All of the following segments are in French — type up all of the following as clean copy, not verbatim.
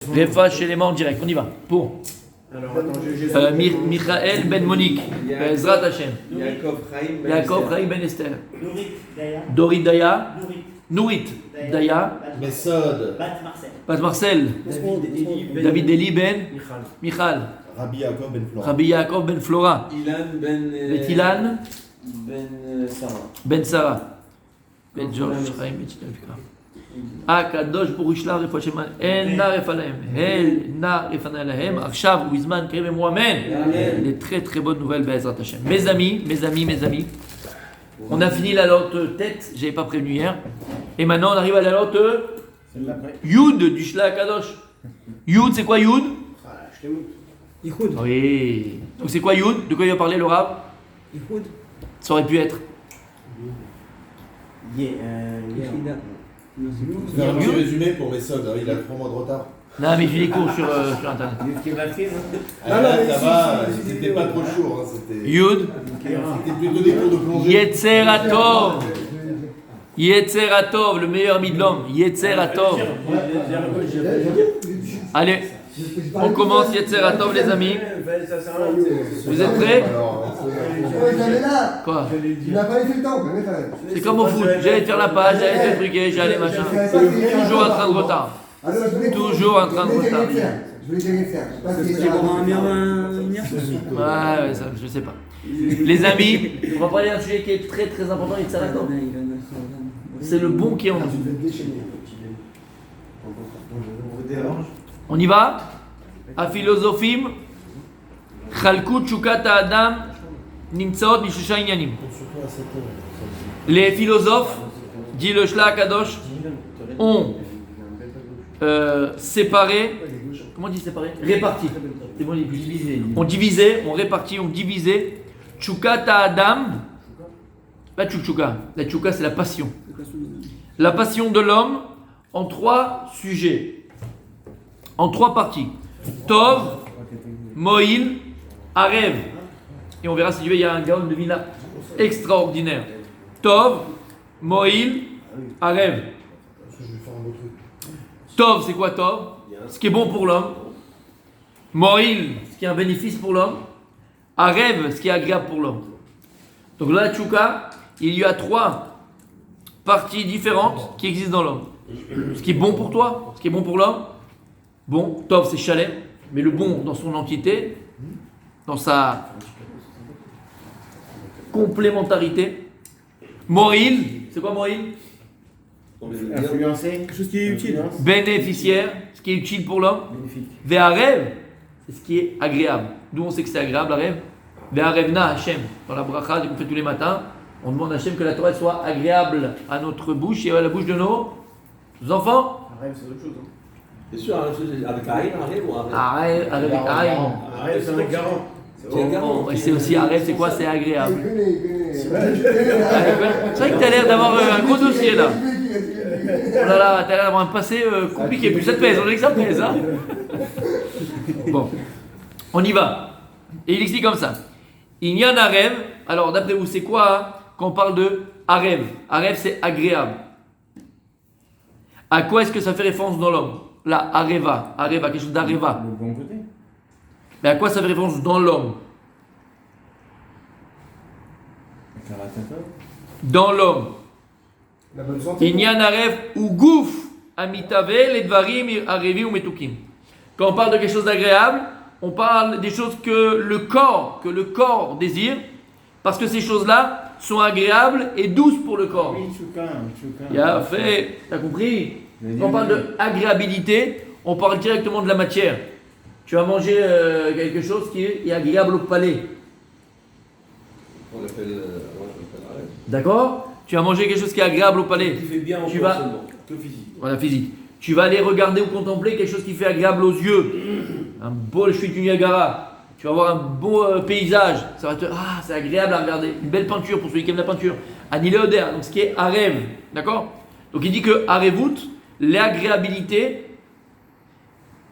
Refa chez les morts direct, on y va. Pour Michael Ben Monique, Ezrat Hashem, Yaakov Chaim Ben Esther, Dorit Daya, Nourit Daya, Mesod, Bat Marcel, David Deli Ben Michal, Rabbi Yaakov Ben Flora, Betilan Ben Sarah, Ben George Chaim Ben Shnevikra. הקדוש ברוך הוא ישלח רפואת שלמה, אל נא רפא להם, אל נא רפא להם, עכשיו הוא בזמן קריב אמרו אמן. Des très très bonnes nouvelles Be'ezrat Hashem. Mes amis, on a fini la lote tête, j'avais pas prévenu hier, et maintenant on arrive à la lote Yud du Shla Kadosh. Yud, c'est quoi Yud? Yichud. Oui. Donc c'est quoi Yud? De quoi il va parler le Rav? Yichud. Ça aurait pu être. Faire un petit résumé pour Mesod, il a 3 mois de retard. Non mais j'ai les cours sur internet. Ah là, ça va, c'était pas trop chaud. Hein, c'était... Yud. C'était plutôt des cours de plongée. Yetzeratov. Yetzeratov, le meilleur ami de l'homme. Yetzeratov. Allez, on commence Yetzeratov les amis. Vous êtes prêts? Quoi? Il n'a pas laissé le temps. C'est comme au foot, j'allais te faire la page, j'allais te truquer, j'allais machin. Toujours en train de retard. Toujours en train de retard. Je voulais jamais faire. C'est pour un meilleur Ouais, ça, je sais pas. Les amis, on va parler d'un sujet qui est très très important, Yetzeratov. C'est le bon qui est en nous. On y va? A philosophim, Chalkut Shukat Adam, Nimtsaot Mishusha Inyanim. Les philosophes, dit le Shla Kadosh, ont séparé, comment on dit séparé? Réparti. C'est bon, divisé. On divisé, on réparti, on divisé. Shukat Adam, la Tchouka. La Tchouka, c'est la passion. La passion de l'homme en 3 sujets, en 3 parties. Tov, Moïl, Arev. Et on verra si tu veux, il y a un gaon de Vina extraordinaire. Tov, Moïl, Arev. Tov, c'est quoi Tov? Ce qui est bon pour l'homme. Moïl, ce qui est un bénéfice pour l'homme. Arev, ce qui est agréable pour l'homme. Donc là, la Tchouka, il y a 3 parties différentes qui existent dans l'homme. Ce qui est bon pour toi, ce qui est bon pour l'homme. Bon, Tov, c'est chalet, mais le bon dans son entité, dans sa complémentarité. Moïl, c'est quoi Moïl? Influencer. Quelque chose qui est utile. Bénéficiaire, ce qui est utile pour l'homme. Ve'arev, c'est ce qui est agréable. D'où on sait que c'est agréable, Arev. Ve'arevna Hashem, dans la bracha qu'on fait tous les matins, on demande à Hashem que la Torah soit agréable à notre bouche et à la bouche de nos enfants. Arrête, c'est autre chose. C'est sûr, avec Aïn, Arrêt ou Arrêt? Arrêt, Arrête, c'est un garant. Et c'est aussi Arrêt, c'est quoi? C'est agréable. C'est vrai que tu as l'air d'avoir un gros dossier là. Oh là là, tu as l'air d'avoir un passé compliqué. Puis ça te pèse, on dirait que ça pèse. Hein. Bon, on y va. Et il explique comme ça. Il y a un Arev. Alors d'après vous, c'est quoi hein, quand on parle de Arev? Arev, c'est agréable. À quoi est-ce que ça fait référence dans l'homme? La Areva, quelque chose d'Areva. Le bon côté. Mais à quoi ça fait référence dans l'homme? Dans l'homme. La bonne santé. Inyan Aref ou Gouf Amitave, les Dvarim, Arevi ou Metukim. Quand on parle de quelque chose d'agréable, on parle des choses que le corps désire, parce que ces choses-là sont agréables et douces pour le corps. Il a fait, t'as compris? Quand on parle d'agréabilité, on parle directement de la matière. Tu vas manger quelque chose qui est agréable au palais. On l'appelle Arrêt. D'accord? Tu vas manger quelque chose qui est agréable au palais. Qui fait bien en Tu vas- corps seulement, que physique. Voilà, physique. Tu vas aller regarder ou contempler quelque chose qui fait agréable aux yeux. Un beau chute du Niagara. Tu vas voir un beau paysage. Ça va te. Ah, c'est agréable à regarder. Une belle peinture pour celui qui aime la peinture. Un iléodère, donc ce qui est Arev. D'accord? Donc il dit que Arevut, l'agréabilité,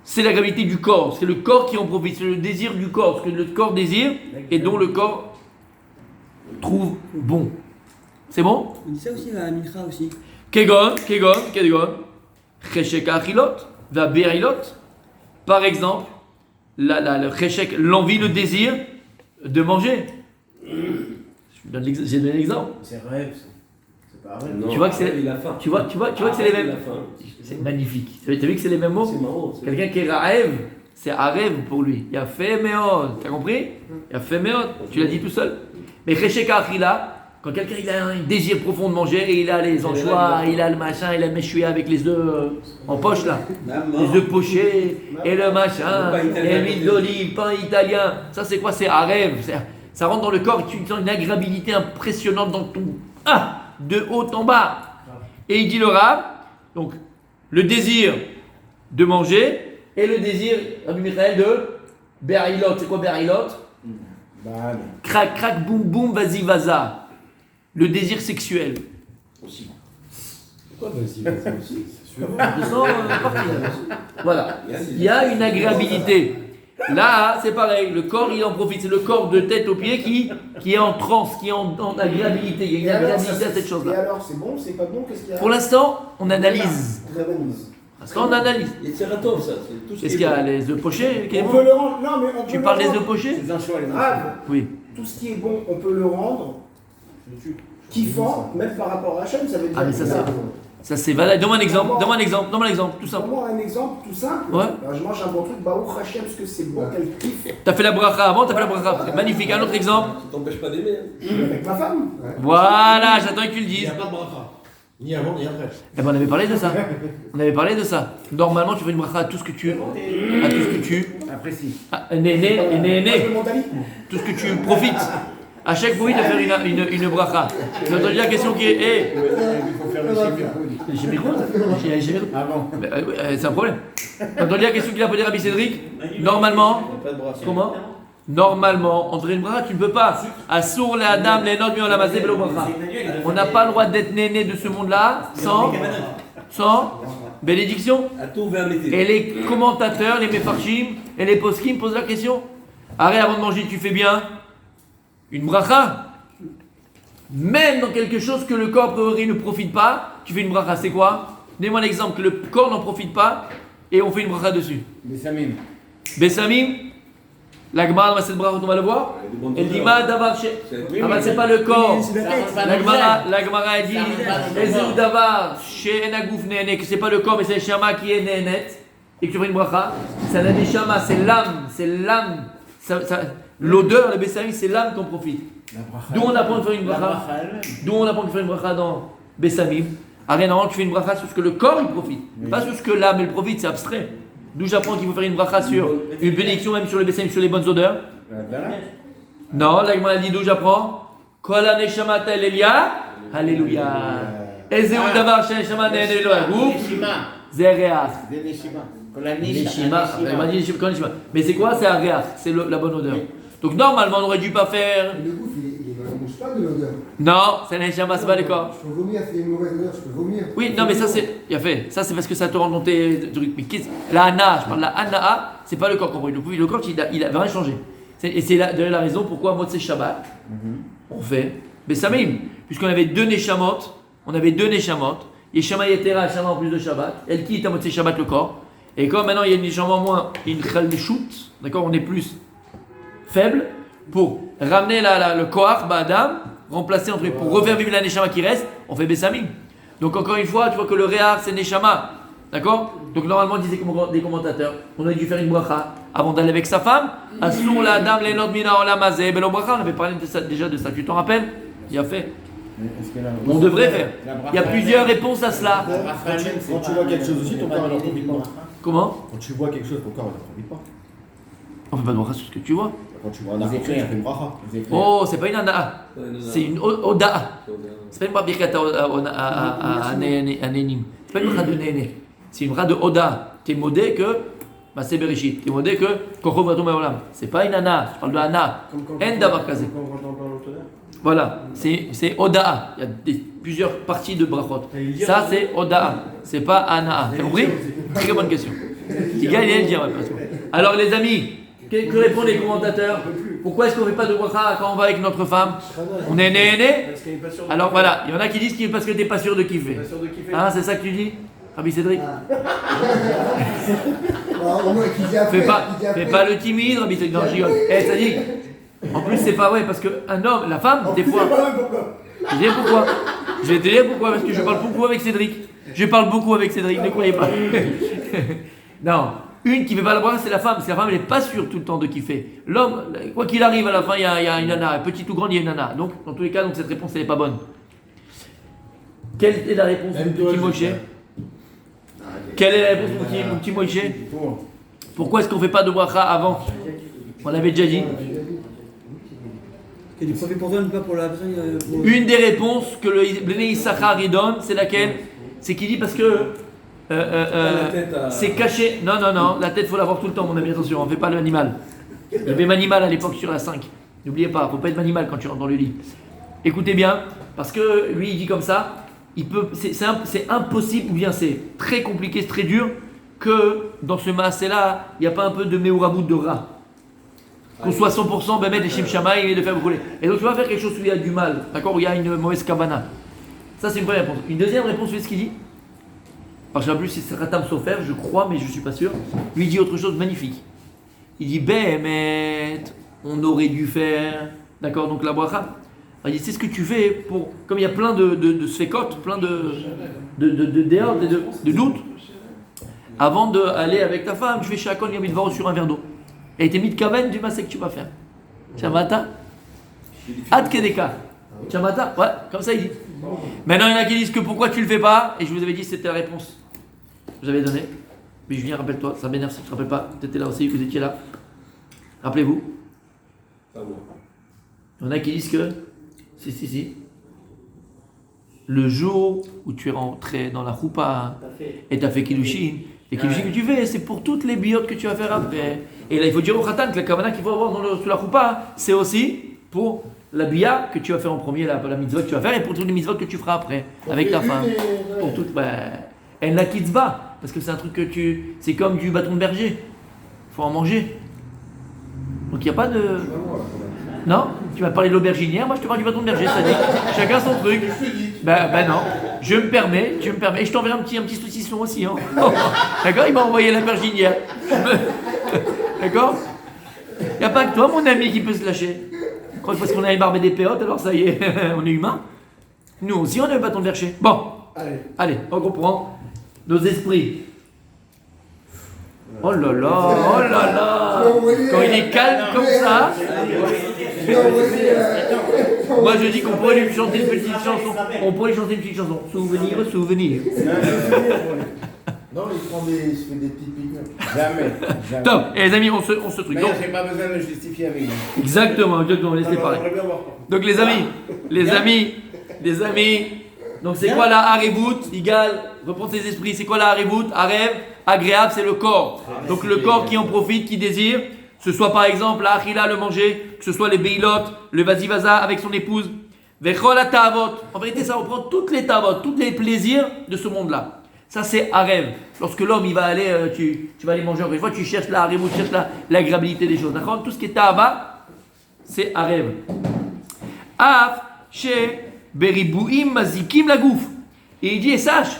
c'est l'agréabilité du corps. C'est le corps qui en profite. C'est le désir du corps. Ce que le corps désire et dont le corps trouve bon. C'est bon? On dit ça aussi à Mincha aussi. Kegon, Cheshek Achilot, va Berilot, Par exemple, le cheshek, l'envie, le désir de manger. J'ai donné l'exemple. C'est rêve, ça. C'est pas rêve. Non, Tu vois que c'est- il a faim. Tu vois que c'est les Il a mêmes. faim. C'est magnifique. Tu as vu que c'est les mêmes mots? C'est marrant. c'est- Quelqu'un qui est rêve, c'est rêve pour lui. Il a fait méod. T'as compris? Il a fait méod. Tu l'as dit tout seul. Mais cheshek achila, quand quelqu'un il a un désir profond de manger et il a les anchois, il a le machin, il a le méchoui avec les œufs en poche là. Les œufs pochés et le machin, Le pain italien. et l'huile d'olive, pain italien. Ça c'est quoi? C'est rêve. Ça rentre dans le corps et tu sens une agréabilité impressionnante dans ton. Ah! De haut en bas. Et il dit le Rav, donc le désir de manger et le désir, Rabbi Michael, de Berilot. C'est quoi Berilot? Crac, crac, boum, boum, vas-y, vaza. Le désir sexuel. Aussi. Pourquoi vas-y aussi? Voilà. Il y a une agréabilité. Là, c'est pareil. Le corps, il en profite. C'est le corps de tête aux pieds qui est en transe, qui est en agréabilité. Il y a une agréabilité à cette Et chose-là. alors, c'est bon, c'est pas bon, qu'est-ce qu'il y a? Pour l'instant, on analyse. On analyse. Parce qu'on analyse. Et c'est ratov, ça. C'est tout ce Qu'est-ce qui qu'il y a? est Les œufs pochés? On peut le rendre. Non, mais on peut Tu le parles des rendre. œufs pochés? Les anchois, les Grave. Oui. Tout ce qui est bon, on peut le rendre kiffant, même par rapport à Hachem, ça veut dire. Ah, mais ça c'est valable. Donne-moi un exemple. Tout simple. Pour moi, un exemple tout simple. Ouais. Alors, je mange un bon truc, Baruch Hachem, parce que c'est bon, quel kiff. T'as fait la bracha avant, t'as fait la bracha après. Magnifique. Un autre exemple. Ça t'empêche pas d'aimer. Hein. Avec ma femme. Voilà, j'attends que tu le Il n'y dises. a pas de bracha. Ni avant, ni après. Eh ben, on avait parlé de ça. On avait parlé de ça. Normalement, tu fais une bracha à tout ce que tu. À tout ce que tu. Apprécie. Néné, Moi, je néné. veux mon talit. Tout ce que tu profites. À chaque fois, de faire une bracha. J'ai entendu la question qui est. Il faut faire le chimique. J'ai mis quoi? Avant. C'est un problème. J'ai entendu la question qu'il a posée Rabbi Cédric. Normalement. Pas de bracha. Comment? Normalement, entre une bracha, tu ne peux pas. Assour les Adam, les notes, on l'a masé, bracha. On n'a pas le droit d'être néné de ce monde-là sans bénédiction. À tout vers l'été. Et les commentateurs, les mefarshim et les poskim posent la question. Arrête, avant de manger, tu fais bien une bracha. Même dans quelque chose que le corps a priori ne profite pas, tu fais une bracha. C'est quoi? Donnez-moi l'exemple que le corps n'en profite pas et on fait une bracha dessus. Les samim. Bessamim, la Gemara dans cette bracha, on va le voir. Elle dit ma davar chez. Ah bah c'est pas le corps. La Gemara elle dit Ezeu davar chez Enagouf nene, que c'est pas le corps mais c'est le shama qui est nénet et que tu fais une bracha. C'est la neshama, c'est l'âme. L'odeur, le bessamim, c'est l'âme qu'on profite. D'où on apprend de faire une bracha dans bessamim. Arrête, normalement tu fais une bracha sur ce que le corps il profite, pas sur ce que l'âme elle profite, c'est abstrait. D'où j'apprends qu'il faut faire une bracha sur une bénédiction même sur le bessamim, sur les bonnes odeurs. Non, la Gemara dit d'où j'apprends Kol ha-neshama ta'elia, alléluia. Ezeu davar she-neshama ne'eloah guf, ze reach. Neshima, elle m'a dit neshima. Mais c'est quoi? C'est un reach, c'est la bonne odeur. Donc normalement on n'aurait dû pas faire. Le gouffre, il ne bouge pas de l'odeur. Non, c'est neshama, c'est pas le corps. Je peux vomir, s'il y a une mauvaise odeur, je peux vomir. Oui, non mais ça c'est. Il a fait. Ça c'est parce que ça te rend dans tes trucs. Mais la hana, je parle de la hana, c'est pas le corps qu'on voit. Le corps il a rien changé. Et c'est la raison pourquoi Motzei Shabbat, on fait Bessamim. Puisqu'on avait deux neshamot, Yeshama Yetera, Yeshama en plus de Shabbat. Elle quitte à Motzei Shabbat le corps. Et comme maintenant il y a une neshama en moins, une chalmeshut, d'accord, on est plus faible, pour ramener le koach, Ba'adam, remplacer entre pour refaire vivre la neshama qui reste, on fait Bessamim. Donc encore une fois, tu vois que le réar c'est neshama. D'accord? Donc normalement, disaient des commentateurs, on aurait dû faire une bracha avant d'aller avec sa femme. Assour la dame les notes mina olam hazeh belo bracha. On avait parlé de ça, déjà de ça. Tu t'en rappelles? Il a fait. On devrait faire. Il y a plusieurs réponses à cela. Quand tu vois quelque chose aussi, ton corps ne profite pas. Comment? Quand tu vois quelque chose, ton corps ne profite pas. On fait pas de bracha sur ce que tu vois. Quand tu vois un arbre, tu fais une bracha. Oh, c'est pas une ana'a. C'est une oda'a. C'est pas une bracha birkat à nenim. C'est pas une bracha de néné. C'est une bracha de oda. Tu es modé que. Bah c'est Bereshit. Tu es modé que. Kochov Vatum Haolam. C'est pas une ana. Je parle de ana. En davar kazé. Voilà. C'est oda'a. Il y a plusieurs parties de brachot. Ça c'est oda'a. C'est pas ana. T'as compris? Très bonne question. Les gars, il vient de dire. Alors les amis, que répondent les commentateurs? Pourquoi est-ce qu'on ne fait pas de bracha quand on va avec notre femme? On est né. Parce qu'elle est pas sûre de Alors kiffer. voilà, il y en a qui disent que parce que tu n'es pas sûr de kiffer. Pas sûr de kiffer. Hein, c'est ça que tu dis? Rabbi Cédric. Au moins qu'ils y a Fais fait, pas, qu'ils y a fais fait. pas le timide, Rabbi Cédric. Non, je rigole. Ça dit. En plus, c'est pas vrai parce qu'un homme, la femme, des fois. Je vais te dire pourquoi. Je vais te dire pourquoi, parce que je parle beaucoup avec Cédric. Je parle beaucoup avec Cédric, ne croyez pas. Non, une qui fait pas la brasse, c'est la femme. C'est la femme, elle n'est pas sûre tout le temps de kiffer. L'homme, quoi qu'il arrive, à la fin, il y a une nana. Petite ou grande, il y a une nana. Donc, dans tous les cas, donc, cette réponse, elle n'est pas bonne. Quelle est la réponse du petit Moshe? Quelle est la réponse du petit Moshe? Pourquoi est-ce qu'on ne fait pas de bracha avant? On l'avait déjà dit. Que du profit pour toi, pas pour la personne. Une des réponses que le Bnei Issachar y donne, c'est laquelle? C'est qu'il dit parce que c'est caché. Non, la tête, il faut l'avoir tout le temps, mon ami, attention, on ne fait pas l'animal. Il y avait Manimal à l'époque sur la 5. N'oubliez pas, il ne faut pas être Manimal quand tu rentres dans le lit. Écoutez bien, parce que lui, il dit comme ça, c'est impossible, ou bien c'est très compliqué, c'est très dur, que dans ce maasé-là, il n'y a pas un peu de Meourabout de rat. Qu'on soit 100% Bémet et Shem Shamaï et de faire brûler. Et donc tu vas faire quelque chose où il y a du mal, d'accord, où il y a une mauvaise cabana. Ça c'est une première réponse. Une deuxième réponse, c'est ce qu'il dit. Alors je ne sais plus si c'est Ratam Sofer, je crois, mais je ne suis pas sûr. Lui il dit autre chose de magnifique. Il dit Bémet, on aurait dû faire, d'accord, donc la bracha. Il dit c'est ce que tu fais pour, comme il y a plein de sfekot, plein de déhortes et de doutes. Avant d'aller avec ta femme, tu fais Shakon Yamidvaro sur un verre d'eau. Et t'es mis de kaven du masé que tu vas faire. Chamata? Ad Kedeka. Chamata? Ouais, comme ça il dit. Maintenant il y en a qui disent que pourquoi tu le fais pas, et je vous avais dit c'était la réponse. Je vous avais donné. Mais Julien, rappelle-toi, ça m'énerve si tu te rappelles pas. Tu étais là aussi, vous étiez là. Rappelez-vous. Il y en a qui disent que. Si. Le jour où tu es rentré dans la choupa et tu as fait Kiddushin, les Kiddushin que tu fais, c'est pour toutes les biotes que tu vas faire après. Et là, il faut dire au Khatan que la kavana qu'il faut avoir sous la choupa, c'est aussi pour la bia que tu vas faire en premier, la mitzvah que tu vas faire, et pour toutes les mitzvot que tu feras après, avec ta femme. Pour toutes. Elle la kitzba, parce que c'est un truc que c'est comme du bâton de berger. Il faut en manger. Donc il n'y a pas de. Non? Tu m'as parlé de l'auberginière, moi je te parle du bâton de berger, ça dit. Chacun son truc. Ben non. Je me permets. Et je t'enverrai un petit saucisson aussi. Hein. D'accord? Il m'a envoyé l'auberginière. D'accord? Il n'y a pas que toi, mon ami, qui peut se lâcher. Je crois que parce qu'on a ébarbé des péotes, alors ça y est, on est humain. Nous aussi, on a un bâton de berger. Bon. Allez, on comprend. Nos esprits. Oh là là. Quand il est calme comme ça. Moi je dis qu'on pourrait lui chanter une petite chanson. Souvenir. Non, il se fait des petits pique-niques. Jamais. Top. Et les amis, on se truc. Mais Donc, j'ai pas besoin de me justifier avec vous. exactement, laissez parler. Donc les amis. Donc c'est quoi la harebout? Égale, reprendre ses esprits. C'est quoi la harebout? Harev, agréable, c'est le corps. Donc le corps qui en profite, qui désire. Que ce soit par exemple la achila, le manger, que ce soit les beilot, le vazivaza avec son épouse. Vechol ta'avot. En vérité, ça reprend toutes les ta'avot, tous les plaisirs de ce monde-là. Ça c'est harev. Lorsque l'homme il va aller, tu vas aller manger encore une fois, tu cherches la harebout, tu cherches l'agréabilité des choses. D'accord? Tout ce qui est ta'ava, c'est harev. Af, she, beribouim, mazikim, la gouf. Et il dit, et sache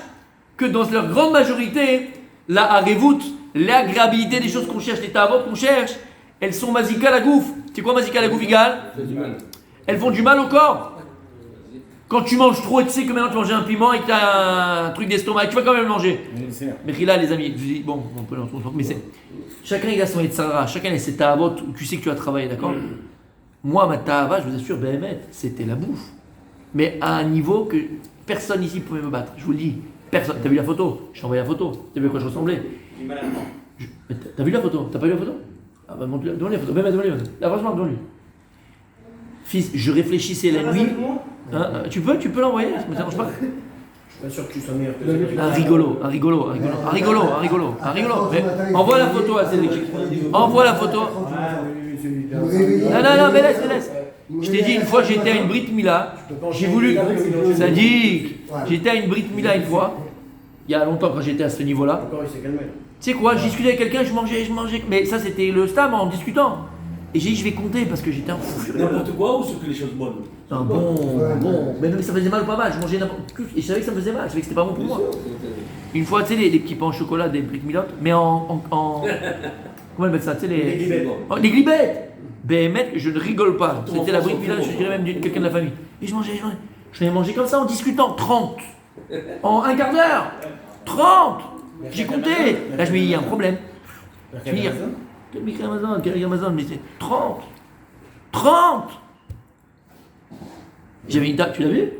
que dans leur grande majorité, la harevut, l'agréabilité des choses qu'on cherche, les ta'avot qu'on cherche, elles sont mazika la gouf. C'est quoi mazika la gouf égale? Elles font du mal au corps. Quand tu manges trop et tu sais que maintenant tu manges un piment et que tu as un truc d'estomac, tu vas quand même le manger. Mais là, les amis, je dis, bon, on peut l'entendre, mais c'est. Chacun il a son etzara, chacun a ses ta'avot où tu sais que tu vas travailler, d'accord? Moi, ma ta'ava, je vous assure, Béhémet, c'était la bouffe. Mais à un niveau que personne ici pouvait me battre. Je vous le dis, personne. T'as vu la photo? Je t'ai envoyé la photo. T'as vu à quoi je ressemblais? T'as vu la photo? T'as pas vu la photo? Ah bah montre-lui, donne-lui la photo. Donne-lui. Là, franchement, donne-lui. Fils, je réfléchissais la nuit. Hein, tu peux l'envoyer, ça me dérange pas. Je suis pas sûr que tu sois meilleur que ça. Un rigolo. Mais envoie la photo à Cédric. Envoie la photo. Non, mais laisse. Je t'ai dit une fois, j'étais à une Brit Mila. J'ai voulu. Ça dit, j'étais à une Brit Mila une fois. Il y a longtemps quand j'étais à ce niveau-là. Encore, il s'est calmé. Tu sais quoi, je discutais avec quelqu'un, je mangeais. Mais ça, c'était le stam en discutant. Et j'ai dit, je vais compter parce que j'étais un fou furieux. N'importe quoi ou ce que les choses bonnes? Non, bon. Mais non, mais ça faisait mal ou pas mal. Je mangeais n'importe quoi. Et je savais que ça me faisait mal. Je savais que c'était pas bon pour moi. Une fois, tu sais, les petits pains au chocolat, des briques milotes, mais en comment on appelle ça, tu sais, les glibettes. Les glibettes. BMF, je ne rigole pas. C'était la brique milote, je dirais même quelqu'un de la famille. Et je mangeais. Je l'ai mangé comme ça en discutant. 30. En un quart d'heure. 30. J'ai compté. Là, je me dis, il y a un problème. Je me dis, quel micro Amazon, mais c'est 30. 30. J'avais une table, tu l'as vu?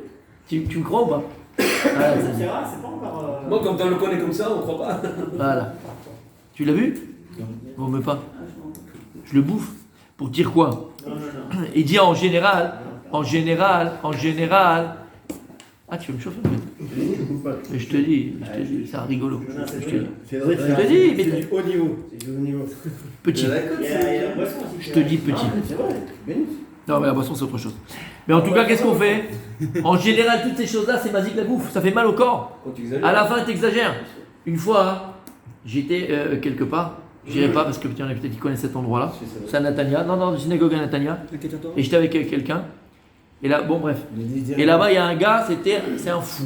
Tu me crois ou pas? C'est pas encore. Moi, quand on le connaît comme ça, on croit pas. Voilà. Tu l'as vu? Non, mais pas. Je le bouffe. Pour dire quoi? Il dit en général. Ah, tu veux me chauffer? Mais je te dis, c'est un rigolo. Je te dis. C'est vrai, Je te dis, mais c'est du haut niveau. C'est du haut niveau. petit. Je te dis petit. C'est vrai. Bénis. Non, mais la boisson, c'est autre chose. Mais en tout cas, qu'est-ce qu'on fait? En général, toutes ces choses-là, c'est basique la bouffe. Ça fait mal au corps. Quand tu exagères. À la fin, tu exagères. Une fois, j'étais quelque part. Je dirais pas parce que peut-être qui connaît cet endroit-là. C'est à Natania. Non, synagogue à Natania. Et j'étais avec quelqu'un. Et là, bon, bref. Et là-bas, il y a un gars, c'est un fou.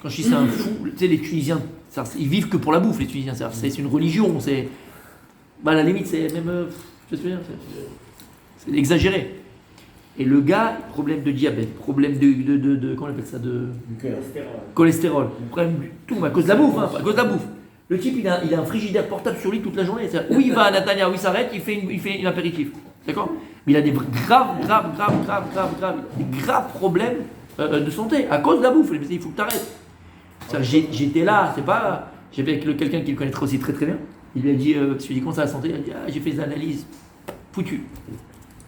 Quand je dis c'est un fou, tu sais, les Tunisiens, ils vivent que pour la bouffe, les Tunisiens. C'est une religion. À la limite, c'est même. Je te souviens, c'est exagéré. Et le gars, problème de diabète, problème de comment on appelle ça, de cholestérol, problème du tout, à cause de la bouffe, à cause de la bouffe. Le type, il a un frigidaire portable sur lui toute la journée. Où il va à Natania, où il s'arrête, il fait un apéritif. D'accord? Mais il a des graves problèmes de santé à cause de la bouffe. Il faut que tu arrêtes. J'étais là, c'est pas. J'étais avec quelqu'un qui le connaît aussi très très bien. Il lui a dit, je lui ai dit comment ça la santé? Il a dit, j'ai fait des analyses, foutu.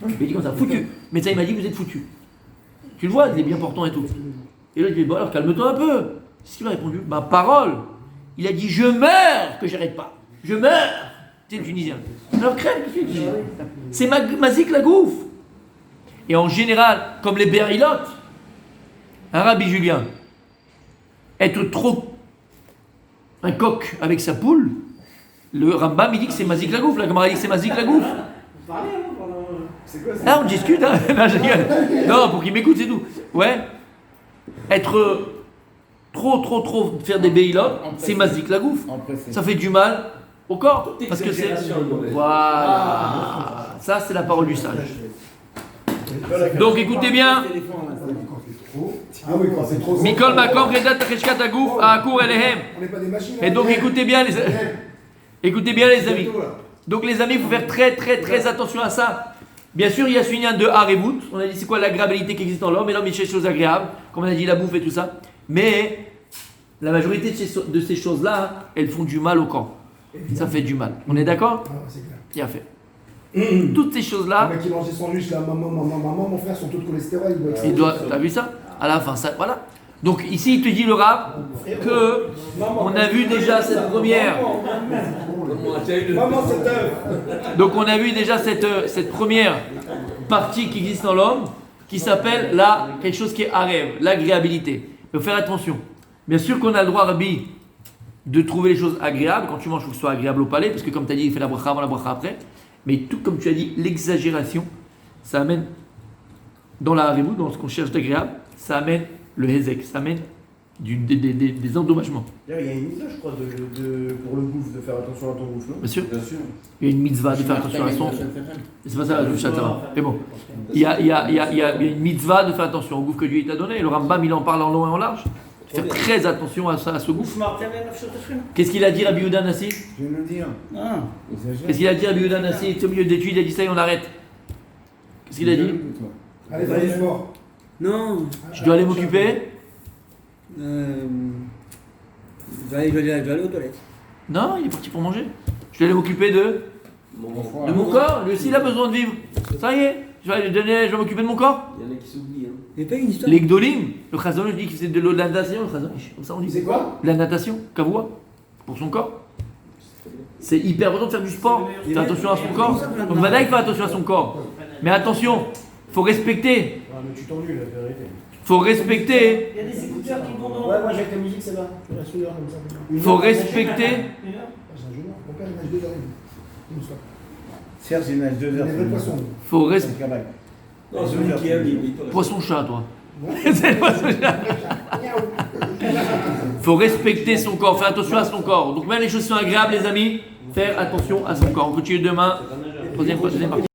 Je lui ai dit comme ça, foutu. Le médecin il m'a dit, vous êtes foutu. Tu le vois, il est bien portant et tout. Et là, je lui ai dit, bon alors calme-toi un peu. C'est ce qu'il m'a répondu, ma parole. Il a dit, je meurs que j'arrête pas. Je meurs. C'est le Tunisien. Alors crève, qu'est-ce que tu dis? C'est mazik la gouffe. Et en général, comme les bérilotes, un Rabbi Julien, être trop un coq avec sa poule, le Rambam il dit que c'est mazik la gouffe. La Gemara dit que c'est mazik la gouffe. Ah, on discute, hein? Non, je rigole. Non, pour qu'il m'écoute, c'est tout. Ouais. Être trop, faire des béilotes, c'est mazik la gouffe. Ça fait du mal au corps. Parce que c'est. Voilà. Ça, c'est la parole du sage. Donc, écoutez bien. Ah oui, quand c'est trop. Mikol Makom, Redat Tacheshkat Agouf, Akour Elehem. On n'est pas des machines. Et donc, écoutez bien, les amis. Donc, les amis, il faut faire très attention à ça. Bien sûr, il y a ce lien de Harebout. On a dit c'est quoi l'agréabilité qui existe en l'homme. Et l'homme, il cherche des choses agréables. Comme on a dit, la bouffe et tout ça. Mais la majorité de ces choses-là, elles font du mal au corps. Ça fait du mal. On est d'accord? C'est clair. Bien fait. Toutes ces choses-là. Le mec qui mange des sandwichs là, maman, mon frère, son taux de cholestérol, T'as vu ça? À la fin, ça, voilà. Donc ici, il te dit le rap que on a vu déjà cette première. Maman, c'est œuf. Donc on a vu déjà cette première partie qui existe dans l'homme, qui s'appelle quelque chose qui est arève, l'agréabilité. Il faut faire attention. Bien sûr qu'on a le droit, Rabbi, de trouver les choses agréables. Quand tu manges, il faut que ce soit agréable au palais, parce que comme tu as dit, il fait la bracha avant, la bracha après. Mais tout comme tu as dit, l'exagération, ça amène dans la haribut, dans ce qu'on cherche d'agréable, ça amène le hezek, ça amène des endommagements. Il y a une mitzvah, je crois, pour le gouffre, de faire attention à ton gouffre, non? Bien sûr. Il y a une mitzvah de faire attention à son. C'est pas ça, le chatara. Mais bon. Il y a une mitzvah de faire attention au gouffre que Dieu t'a donné. Le Rambam, il en parle en long et en large. Faire très attention à ce gouffre. Qu'est-ce qu'il a dit Rabbi Yehuda Nassi? Je vais le dire. Qu'est-ce qu'il a dit Rabbi Yehuda Nassi? Au milieu d'études, il a dit ça et on arrête. Qu'est-ce qu'il a dit? Allez, fais du sport. Non. Je dois aller m'occuper. Je vais aller aux toilettes. Non, il est parti pour manger. Je dois aller m'occuper de mon corps. Lui aussi, il a besoin de vivre. Ça y est, je vais m'occuper de mon corps. Il y en a qui s'oublient. Hein. Il n'y a pas une histoire. Les Gdolim, le Chazon dit qu'il faisait de l'eau de la natation. Comme ça on dit. C'est quoi? De la natation, Kavua, pour son corps. C'est hyper important de faire du sport. Faire attention à son corps. Donc Vadaï fait attention à son corps. Mais attention, faut respecter. Mais tu t'ennuies, la vérité. Faut respecter. Il y a des écouteurs qui vont dans. Ouais, moi j'ai avec la musique, c'est là. Je reste une heure comme ça. Faut respecter. C'est un jeune. Mon père, il m'a 2 heures. Une fois. Serge, il nage 2 heures. Les vrais poissons. Faut C'est respecter. le cabane. Non, celui qui aime, il peut Poisson-chat, toi. C'est le poisson-chat. Faut respecter son corps, faire attention à son corps. Donc, même les choses sont agréables, les amis, faire attention à son corps. On continue demain. Deuxième partie.